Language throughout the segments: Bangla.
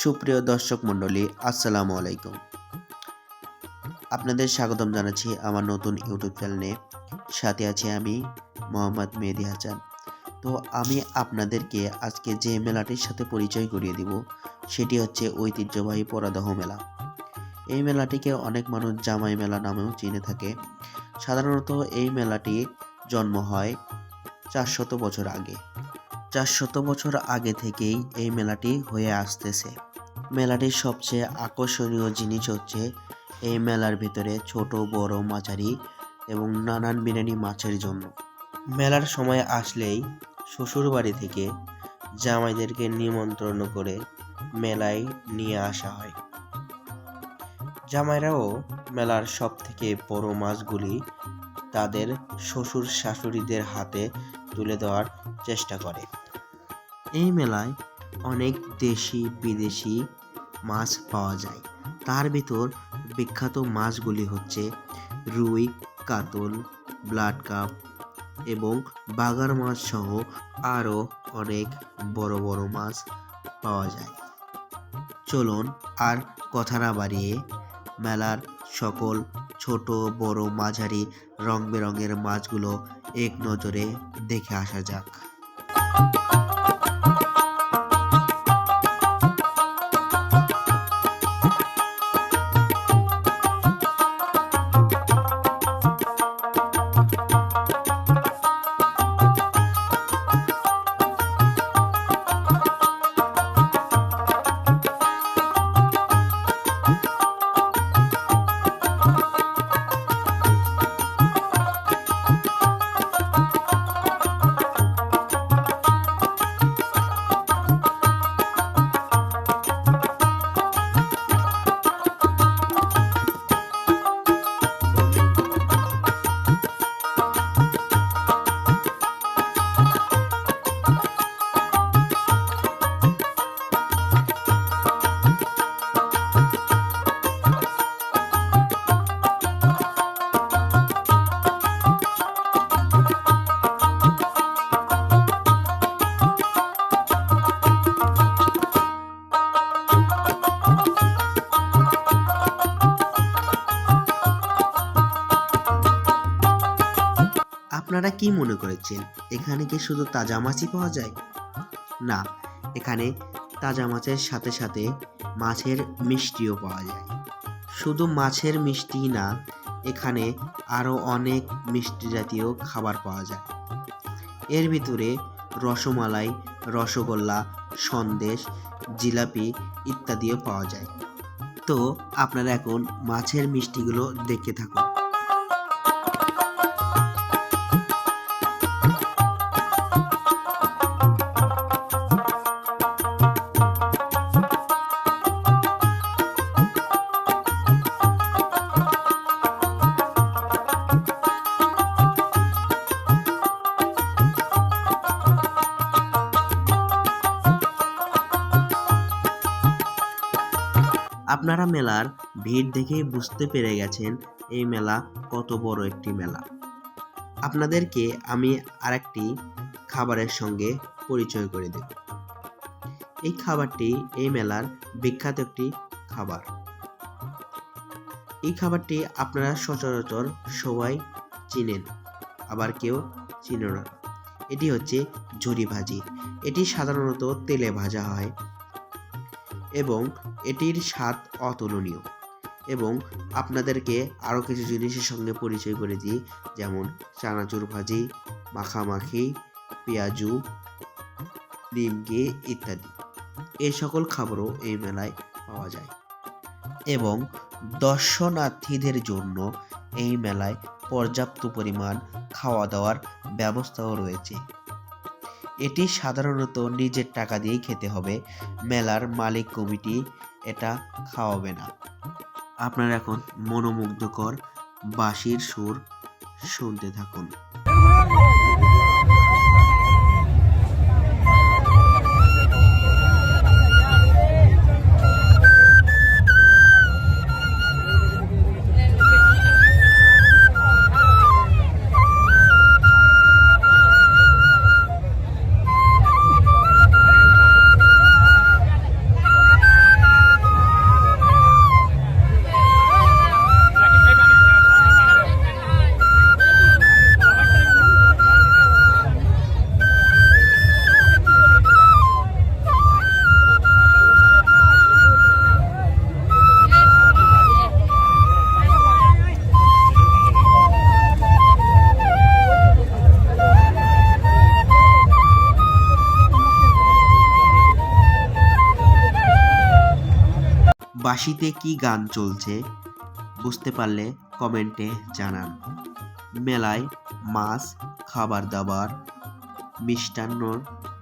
সুপ্রিয় দর্শক মণ্ডলী, আসসালামু আলাইকুম। আপনাদের স্বাগতম জানাচ্ছি আমার নতুন ইউটিউব চ্যানেলে। সাথে আছি আমি মোহাম্মদ মেহেদী হাসান। তো আমি আপনাদেরকে আজকে যে মেলাটির সাথে পরিচয় করিয়ে দিব সেটি হচ্ছে ঐতিহ্যবাহী পরাদহ মেলা। এই মেলাটিকে অনেক মানুষ জামাই মেলা নামেও চিনে থাকে। সাধারণত এই মেলাটি জন্ম হয় 400 বছর আগে। 400 বছর আগে থেকেই এই মেলাটি হয়ে আসতেছে। মেলাটির সবচেয়ে আকর্ষণীয় জিনিস হচ্ছে এই মেলার ভিতরে ছোট বড় মাঝারি এবং নানান বিরিয়ানি মাছের জন্য। মেলার সময় আসলেই শ্বশুর বাড়ি থেকে জামাইদেরকে নিমন্ত্রণ করে মেলায় নিয়ে আসা হয়। জামাইরাও মেলার সব থেকে বড় মাছগুলি তাদের শ্বশুর শাশুড়িদের হাতে তুলে দেওয়ার চেষ্টা করে। এই মেলায় অনেক দেশি বিদেশি মাছ পাওয়া যায়। তার ভিতর বিখ্যাত মাছগুলি হচ্ছে রুই, কাতল, ব্লাড কাপ এবং বাগার মাছ সহ আরও অনেক বড় বড় মাছ পাওয়া যায়। চলুন আর কথা না বাড়িয়ে মেলার সকল ছোট বড় মাঝারি রং বেরঙের মাছগুলো এক নজরে দেখে আসা যাক। আপনারা কি মনে করেছেন এখানে কি শুধু তাজা মাছই পাওয়া যায়? না, এখানে তাজা মাছের সাথে সাথে মাছের মিষ্টিও পাওয়া যায়। শুধু মাছের মিষ্টি না, এখানে আরও অনেক মিষ্টি জাতীয় খাবার পাওয়া যায়। এর ভিতরে রসমালাই, রসগোল্লা, সন্দেশ, জিলাপি ইত্যাদিও পাওয়া যায়। তো আপনারা এখন মাছের মিষ্টিগুলো দেখতে থাকুন। আপনারা মেলার ভিড় দেখে বুঝতে পেরে গেছেন এই মেলা কত বড় একটি মেলা। আপনাদেরকে আমি আরেকটি খাবারের সঙ্গে পরিচয় করে দেব। এই খাবারটি এই মেলার বিখ্যাত একটি খাবার। এই খাবারটি আপনারা সচরাচর সবাই চিনেন, আবার কেউ চিনে না। এটি হচ্ছে ঝুরি ভাজি। এটি সাধারণত তেলে ভাজা হয় এবং এটির স্বাদ অতুলনীয়। এবং আপনাদেরকে আরও কিছু জিনিসের সঙ্গে পরিচয় করে দিই, যেমন চানাচুর ভাজি, মাখামাখি, পেঁয়াজু, নিমকি ইত্যাদি। এই সকল খাবারও এই মেলায় পাওয়া যায় এবং দর্শনার্থীদের জন্য এই মেলায় পর্যাপ্ত পরিমাণ খাওয়া দাওয়ার ব্যবস্থাও রয়েছে। এটি সাধারণত নিজের টাকা দিয়েই খেতে হবে, মেলার মালিক কমিটি এটা খাওয়াবে না। আপনারা এখন মনোমুগ্ধকর বাঁশির সুর শুনতে থাকুন। বাঁশিতে কি গান চলছে বুঝতে পারলে কমেন্টে জানান। মেলায় মাছ, খাবার দাবার, মিষ্টান্নর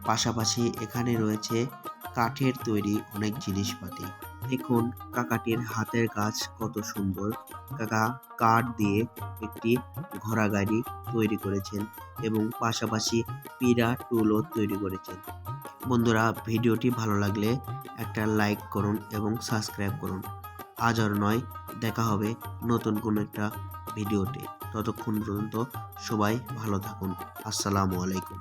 পাশাপাশি এখানে রয়েছে কাঠের তৈরি অনেক জিনিসপাতি। দেখুন কাকাটির হাতের কাজ কত সুন্দর। কাকা কাঠ দিয়ে একটি ঘোড়া গাড়ি তৈরি করেছেন এবং পাশাপাশি পিঁড়া টুলও তৈরি করেছেন। বন্ধুরা, ভিডিওটি ভালো লাগলে একটা লাইক করুন এবং সাবস্ক্রাইব করুন। আজ আর নয়, দেখা হবে নতুন কোনো একটা ভিডিওতে। ততক্ষণ পর্যন্ত সবাই ভালো থাকুন। আসসালামু আলাইকুম।